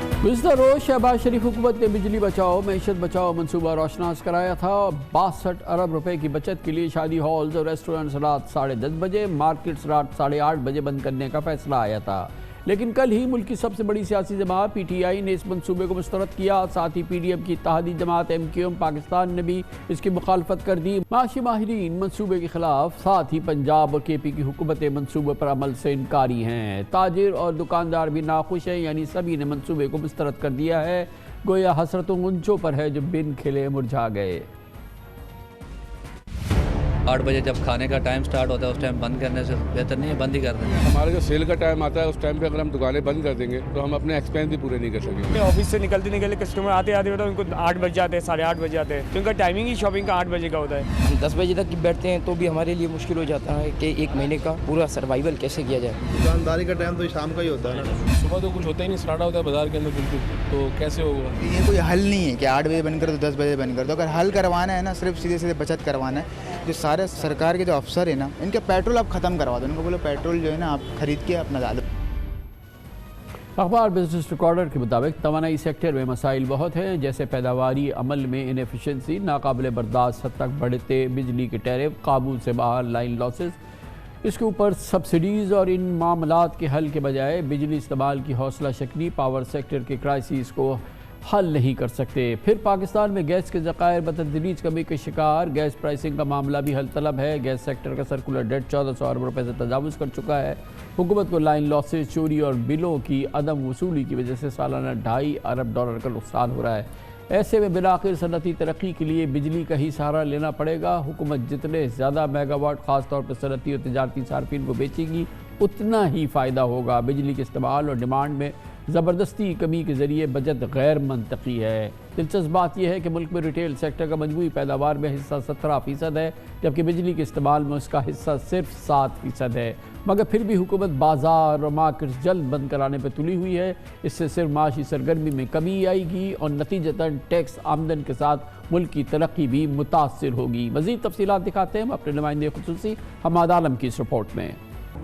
गुज़िश्ता रोज़ शहबाज शरीफ हुकूमत ने बिजली बचाओ मैशत बचाओ मनसूबा रोशनास कराया था। 62 अरब रुपए की बचत के लिए शादी हॉल्स और रेस्टोरेंट्स रात 10:30 बजे, मार्केट्स रात 8:30 बजे बंद करने का फैसला आया था। लेकिन कल ही मुल्क की सबसे बड़ी सियासी जमात PTI ने इस मनसूबे को मुस्तरद किया। साथ ही PDM की इत्तेहादी जमात MQM पाकिस्तान ने भी इसकी मुखालफत कर दी। माशी माहिरीन मनसूबे के खिलाफ, साथ ही पंजाब और KP की हुकूमतें मनसूबे पर अमल से इनकारी हैं। ताजिर और दुकानदार भी नाखुश हैं, यानी सभी ने मनसूबे को मुस्तरद कर दिया है। गोया हसरतों गुंजों पर है जो बिन खिले मुरझा गए। 8 बजे जब खाने का टाइम स्टार्ट होता है उस टाइम बंद करने से बेहतर नहीं है बंद ही कर दें। हमारा जो सेल का टाइम आता है उस टाइम पे अगर हम दुकानें बंद कर देंगे तो हम अपने एक्सपेंस भी पूरे नहीं कर सकेंगे। ऑफिस से निकलते कस्टमर आते होता है उनको 8 बज जाते हैं, 8:30 बज जाते हैं, तो उनका टाइमिंग ही शॉपिंग का 8 बजे का होता है। हम 10 बजे तक बैठते हैं तो भी हमारे लिए मुश्किल हो जाता है कि एक महीने का पूरा सर्वाइवल कैसे किया जाए। दुकानदारी का टाइम तो शाम का ही होता है ना, सुबह तो कुछ होता ही नहीं, सन्नाटा होता है बाजार के अंदर बिल्कुल, तो कैसे होगा। ये कोई हल नहीं है कि 8 बजे बंद कर दो 10 बजे बंद कर दो। अगर हल करवाना है ना, सिर्फ सीधे सीधे बचत करवाना है, जो सारे सरकार के जो अफसर है ना, इनके पेट्रोल आप ख़त्म करवा दो। इनको बोलो पेट्रोल जो है ना आप खरीद के अपना डालो। अखबार बिजनेस रिकॉर्डर के मुताबिक तवानाई सेक्टर में मसाइल बहुत हैं, जैसे पैदावारी अमल में इनएफिशिएंसी, नाकाबिले बर्दाश्त हद तक बढ़ते बिजली के टैरिफ, काबू से बाहर लाइन लॉसेस। इसके ऊपर सब्सिडीज़ और इन मामलात के हल के बजाय बिजली इस्तेमाल की हौसला शक्नी पावर सेक्टर के क्राइसिस को हल नहीं कर सकते। फिर पाकिस्तान में गैस के ज़खायर बतदरीज कमी के शिकार, गैस प्राइसिंग का मामला भी हल तलब है। गैस सेक्टर का सर्कुलर डेट 1400 अरब रुपये से तजावुज़ कर चुका है। हुकूमत को लाइन लॉसेज, चोरी और बिलों की अदम वसूली की वजह से सालाना $2.5 अरब का नुकसान हो रहा है। ऐसे में बिलाखिर सनती तरक्की के लिए बिजली का ही सहारा लेना पड़ेगा। हुकूमत जितने ज़्यादा मेगावाट ख़ास तौर पर सनती और तजारती सार्फिन को बेचेगी उतना ही फ़ायदा होगा। बिजली के इस्तेमाल और डिमांड में ज़बरदस्ती कमी के ज़रिए बचत गैर मनतकी है। दिलचस्प बात यह है कि मुल्क में रिटेल सेक्टर का मजमूई पैदावार में हिस्सा 17% है, जबकि बिजली के इस्तेमाल में उसका हिस्सा सिर्फ 7% है। मगर फिर भी हुकूमत बाज़ार और मार्केट्स जल्द बंद कराने पर तुली हुई है। इससे सिर्फ माशी सरगर्मी में कमी आएगी और नतीजतन टैक्स आमदन के साथ मुल्क की तरक्की भी मुतासर होगी। मज़ीद तफसीलात दिखाते हैं हम अपने नुमाइंदे खुसूसी हमाद आलम की इस रिपोर्ट में।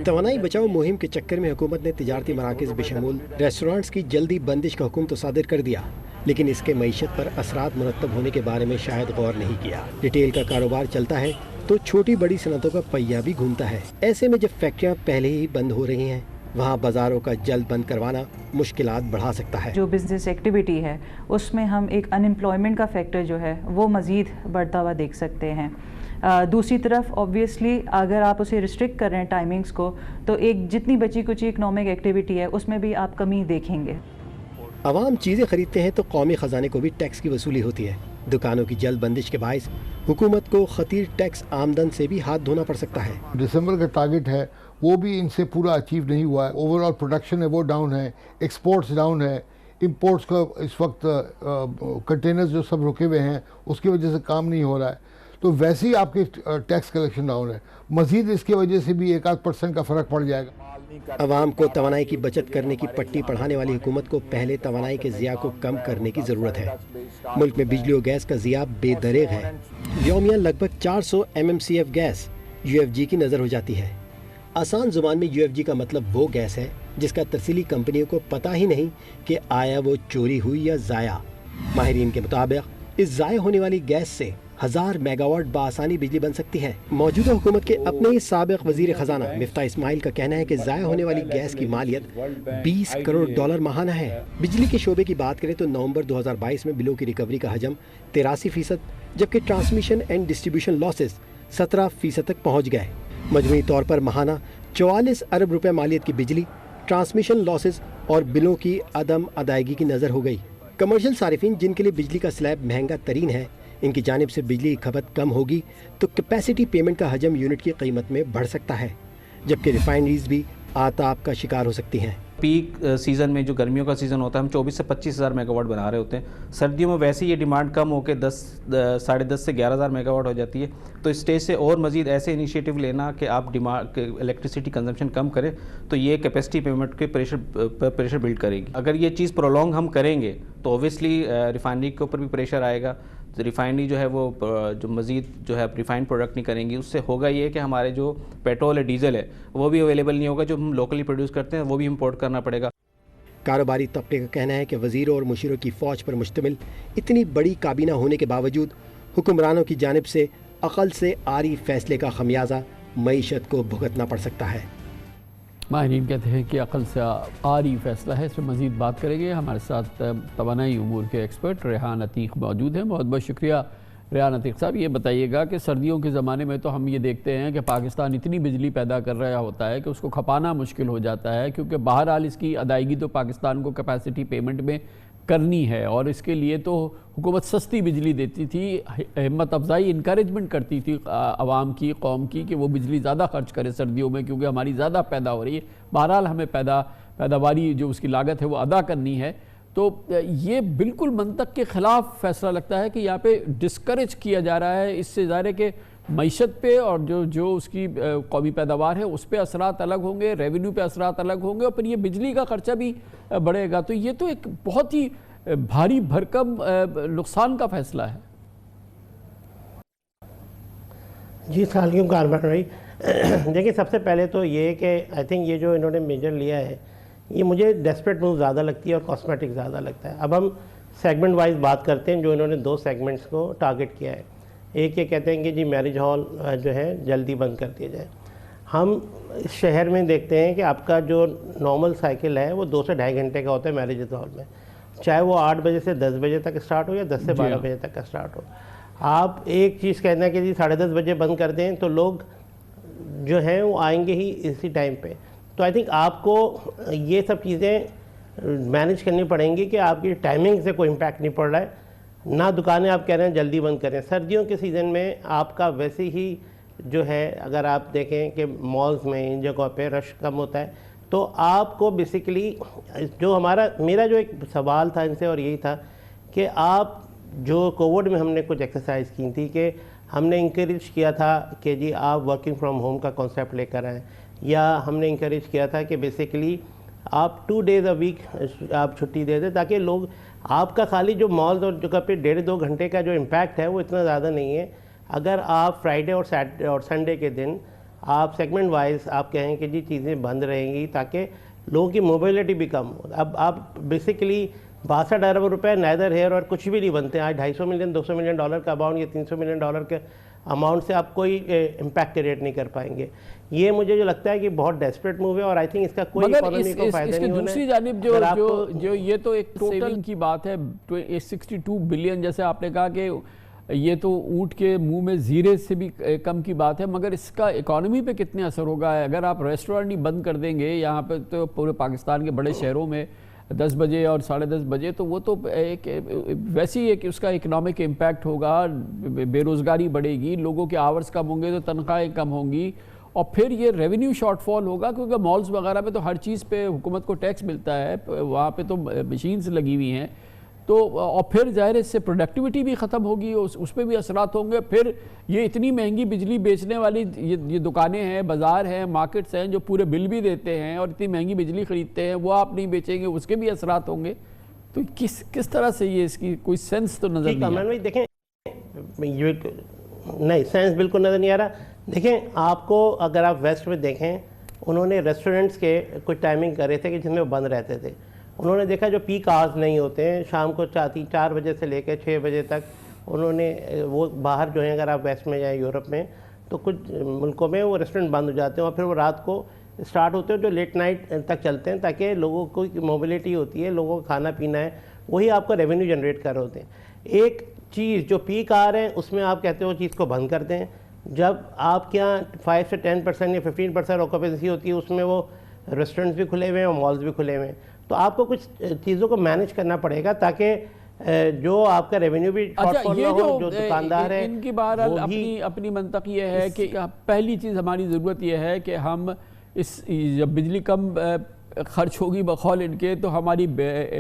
तवानाई बचाओ मुहिम के चक्कर में हुकूमत ने तिजारती मराकज़ बशमूल रेस्टोरेंट्स की जल्दी बंदिश का हुक्म तो सादिर कर दिया, लेकिन इसके मईशत पर असरात मुरतब होने के बारे में शायद गौर नहीं किया। रिटेल का कारोबार चलता है तो छोटी बड़ी सनतों का पहिया भी घूमता है। ऐसे में जब फैक्ट्रियाँ पहले ही बंद हो रही हैं, वहाँ बाज़ारों का जल्द बंद करवाना मुश्किलात बढ़ा सकता है। जो बिज़नेस एक्टिविटी है उसमें हम एक अनएम्प्लॉयमेंट का फैक्टर जो है वो मज़ीद बढ़ता हुआ देख सकते हैं। दूसरी तरफ ऑब्वियसली अगर आप उसे रिस्ट्रिक्ट कर रहे हैं टाइमिंग्स को, तो एक जितनी बची कुछ इकनॉमिक एक्टिविटी है उसमें भी आप कमी देखेंगे। आवाम चीज़ें खरीदते हैं तो कौमी ख़जाने को भी टैक्स की वसूली होती है। दुकानों की जल्द बंदिश के बायस हुकूमत को खतीर टैक्स आमदन से भी हाथ धोना पड़ सकता है। दिसंबर का टारगेट है वो भी इनसे पूरा अचीव नहीं हुआ है। ओवरऑल प्रोडक्शन है वो डाउन है, एक्सपोर्ट्स डाउन है, इंपोर्ट्स का इस वक्त कंटेनर्स जो सब रुके हुए हैं उसकी वजह से काम नहीं हो रहा है, तो वैसे ही आपके टैक्स कलेक्शन डाउन है। मजीद इसकी वजह से भी 1-8% का फ़र्क पड़ जाएगा। अवाम को तवानाई की बचत करने की पट्टी पढ़ाने वाली हुकूमत को पहले तवानाई के ज़िया को कम करने की ज़रूरत है। मुल्क में बिजली और गैस का ज़िया बेदरेग है। यौमिया लगभग 400 MMCF गैस UFG की नज़र हो जाती है। आसान ज़ुबान में UFG का मतलब वो गैस है जिसका तरसीली कंपनियों को पता ही नहीं कि आया वो चोरी हुई या ज़ाया। माहिरीन के मुताबिक इस ज़ाया होने वाली गैस से 1000 मेगावाट बासानी बिजली बन सकती है। मौजूदा हुकूमत के अपने ही साबिक वजीर खजाना मिफ्ता इस्माइल का कहना है कि ज़ाया होने वाली गैस की मालियत $20 करोड़ माहाना है। बिजली के शोबे की बात करें तो नवंबर 2022 में बिलों की रिकवरी का हजम 83%, जबकि ट्रांसमिशन एंड डिस्ट्रीब्यूशन लॉसेस 17% तक पहुँच गए। मजमूई तौर पर माहाना 44 अरब रुपए मालियत की बिजली, ट्रांसमिशन लॉसेस और बिलों की अदम अदायगी की नज़र हो गई। कमर्शियल सारिफिन जिनके लिए बिजली का स्लैब महंगा तरीन है, इनकी जानिब से बिजली की खपत कम होगी तो कैपेसिटी पेमेंट का हजम यूनिट की कीमत में बढ़ सकता है, जबकि रिफाइनरीज भी आताप का शिकार हो सकती हैं। पीक सीज़न में जो गर्मियों का सीज़न होता है हम 24 से 25 हज़ार मेगावाट बना रहे होते हैं। सर्दियों में वैसे ये डिमांड कम होकर 10-10.5 से 11,000 मेगावाट हो जाती है। तो इस स्टेज से और मज़ीद ऐसे इनिशिएटिव लेना कि आप डिमांड इलेक्ट्रिसिटी कंजम्पशन कम करें तो ये कैपेसिटी पेमेंट के प्रेशर बिल्ड करेगी। अगर ये चीज़ प्रोलॉन्ग हम करेंगे तो ओबियसली रिफाइनरी के ऊपर भी प्रेशर आएगा। तो रिफाइनरी जो है वो जो मज़ीद जो है रिफाइंड प्रोडक्ट नहीं करेंगी, उससे होगा ये कि हमारे जो पेट्रोल है डीजल है वो भी अवेलेबल नहीं होगा, जो हम लोकली प्रोड्यूस करते हैं वो भी इम्पोर्ट करना पड़ेगा। कारोबारी तबके का कहना है कि वज़ीरों और मुशीरों की फ़ौज पर मुश्तमिल इतनी बड़ी काबीना होने के बावजूद हुक्मरानों की जानिब से अक़ल से आरी फैसले का खमियाजा मईशत को भुगतना पड़ सकता है। माहिरीन कहते हैं कि अक़ल से आरी फैसला है। इस पर मज़ीद बात करेंगे। हमारे साथ तवानाई उमूर के एक्सपर्ट रेहान अतीक मौजूद हैं। बहुत बहुत शुक्रिया रेहान अतीक साहब। ये बताइएगा कि सर्दियों के ज़माने में तो हम ये देखते हैं कि पाकिस्तान इतनी बिजली पैदा कर रहा होता है कि उसको खपाना मुश्किल हो जाता है, क्योंकि बहरहाल इसकी अदायगी तो पाकिस्तान को कैपेसिटी पेमेंट में करनी है और इसके लिए तो हुकूमत सस्ती बिजली देती थी, हिम्मत अफजाई इनकरेजमेंट करती थी आवाम की, कौम की, कि वो बिजली ज़्यादा खर्च करे सर्दियों में क्योंकि हमारी ज़्यादा पैदा हो रही है। बहरहाल हमें पैदावारी जो उसकी लागत है वो अदा करनी है। तो ये बिल्कुल मंतक के ख़िलाफ़ फ़ैसला लगता है कि यहाँ पे डिस्करेज किया जा रहा है। इससे ज़ाहिर है कि मईशत पे और जो उसकी कौमी पैदावार है उस पर असरात अलग होंगे, रेवेन्यू पे असरात अलग होंगे और फिर ये बिजली का ख़र्चा भी बढ़ेगा। तो ये तो एक बहुत ही भारी भरकम नुकसान का फ़ैसला है। जी सालियों कारबान भाई, देखिए सबसे पहले तो ये कि आई थिंक ये जो इन्होंने मेजर लिया है ये मुझे डेस्परेट मूव ज़्यादा लगती है और कॉस्मेटिक ज़्यादा लगता है। अब हम सेगमेंट वाइज बात करते हैं। जो इन्होंने 2 सेगमेंट्स को टारगेट किया है, एक ये कहते हैं कि जी मैरिज हॉल जो है जल्दी बंद कर दिया जाए। हम इस शहर में देखते हैं कि आपका जो नॉर्मल साइकिल है वो 2 से ढाई घंटे का होता है मैरिज हॉल में, चाहे वो 8 बजे से 10 बजे तक स्टार्ट हो या 10 से 12 बजे तक का स्टार्ट हो। आप एक चीज़ कहना है कि जी 10:30 बजे बंद कर दें तो लोग जो हैं वो आएंगे ही इसी टाइम पे। तो आई थिंक आपको ये सब चीज़ें मैनेज करनी पड़ेंगी कि आपकी टाइमिंग से कोई इम्पैक्ट नहीं पड़ रहा है। ना दुकानें आप कह रहे हैं जल्दी बंद करें। सर्दियों के सीज़न में आपका वैसे ही जो है, अगर आप देखें कि मॉल्स में इन जगहों पे रश कम होता है, तो आपको बेसिकली जो मेरा जो एक सवाल था इनसे और यही था कि आप जो कोविड में हमने कुछ एक्सरसाइज की थी कि हमने इंकरेज किया था कि जी आप वर्किंग फ्रॉम होम का कॉन्सेप्ट लेकर आएँ, या हमने इंकरेज किया था कि बेसिकली आप 2 डेज़ अ वीक आप छुट्टी दे दें ताकि लोग आपका खाली जो मॉल्स और जगह पे 1.5-2 घंटे का जो इम्पैक्ट है वो इतना ज़्यादा नहीं है। अगर आप फ्राइडे और सैटरडे और संडे के दिन आप सेगमेंट वाइज आप कहें कि जी चीज़ें बंद रहेंगी ताकि लोगों की मोबिलिटी भी कम हो। अब आप बेसिकली 62 अरब रुपये नाइदर हेयर और कुछ भी नहीं बनते। आज $250 मिलियन $200 मिलियन का अमाउंट या $300 मिलियन के अमाउंट से आप कोई इम्पैक्ट क्रिएट नहीं कर पाएंगे। ये मुझे जो लगता है कि बहुत डेस्परेट मूव है और आई थिंक इसका कोई इकोनॉमी को फायदा नहीं होना है। दूसरी जानिब जो ये तो एक टोटल की बात है 62 बिलियन, जैसे आपने कहा कि ये तो ऊँट के मुंह में जीरे से भी कम की बात है, मगर इसका इकोनॉमी पे कितने असर होगा? अगर आप रेस्टोरेंट ही बंद कर देंगे यहाँ पे तो पूरे पाकिस्तान के बड़े शहरों में 10 बजे और 10:30 बजे, तो वो तो एक वैसी एक उसका इकनॉमिक इम्पैक्ट होगा, बेरोज़गारी बढ़ेगी, लोगों के आवर्स कम होंगे तो तनख्वाहें कम होंगी और फिर ये रेवेन्यू शॉर्टफॉल होगा क्योंकि मॉल्स वगैरह में तो हर चीज़ पे हुकूमत को टैक्स मिलता है, वहाँ पे तो मशीन्स लगी हुई हैं, तो और फिर ज़ाहिर इससे प्रोडक्टिविटी भी ख़त्म होगी, उस पर भी असरात होंगे। फिर ये इतनी महंगी बिजली बेचने वाली ये दुकानें हैं, बाज़ार हैं, मार्केट्स हैं जो पूरे बिल भी देते हैं और इतनी महंगी बिजली ख़रीदते हैं, वो आप नहीं बेचेंगे, उसके भी असरात होंगे। तो किस तरह से ये इसकी कोई सेंस तो नज़र नहीं आ रहा। देखें नहीं, सेंस बिल्कुल नज़र नहीं आ रहा। देखें आपको अगर आप वेस्ट में देखें, उन्होंने रेस्टोरेंट्स के कुछ टाइमिंग करे थे कि जिसमें वो बंद रहते थे। उन्होंने देखा जो पीक आवर्स नहीं होते हैं, शाम को 4 बजे से लेकर 6 बजे तक, उन्होंने वो बाहर जो है, अगर आप वेस्ट में जाएँ यूरोप में, तो कुछ मुल्कों में वो रेस्टोरेंट बंद हो जाते हैं और फिर वो रात को स्टार्ट होते हैं जो लेट नाइट तक चलते हैं ताकि लोगों को मोबिलिटी होती है, लोगों को खाना पीना है, वही आपका रेवेन्यू जनरेट कर रहे होते हैं। एक चीज़ जो पीक आ रहे हैं उसमें आप कहते हो चीज़ को बंद कर दें। जब आपके यहाँ 5 से 10% या 15% ऑक्यूपेंसी होती है, उसमें वो रेस्टोरेंट्स भी खुले हुए हैं और मॉल्स भी खुले हुए हैं। तो आपको कुछ चीज़ों को मैनेज करना पड़ेगा ताकि जो आपका रेवेन्यू भी अच्छा, ये जो दुकानदार है इनकी बहरहाल अपनी मंतक ये है कि पहली चीज़ हमारी ज़रूरत यह है कि हम जब बिजली कम खर्च होगी बखौल इनके, तो हमारी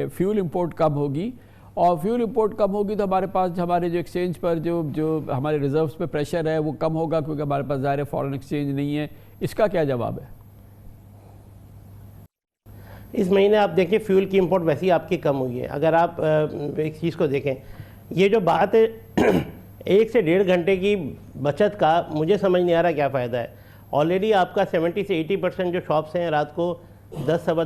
फ्यूल इंपोर्ट कम होगी और फ्यूल इंपोर्ट कम होगी तो हमारे पास हमारे जो एक्सचेंज पर जो हमारे रिजर्व्स पे प्रेशर है वो कम होगा क्योंकि हमारे पास ज़ाहिर फॉरेन एक्सचेंज नहीं है। इसका क्या जवाब है? इस महीने आप देखिए फ्यूल की इंपोर्ट वैसे ही आपकी कम हुई है। अगर आप एक चीज़ को देखें, ये जो बात है 1 से 1.5 घंटे की बचत का, मुझे समझ नहीं आ रहा क्या फ़ायदा है। ऑलरेडी आपका 70 से 80% जो शॉप्स हैं रात को 10 सवा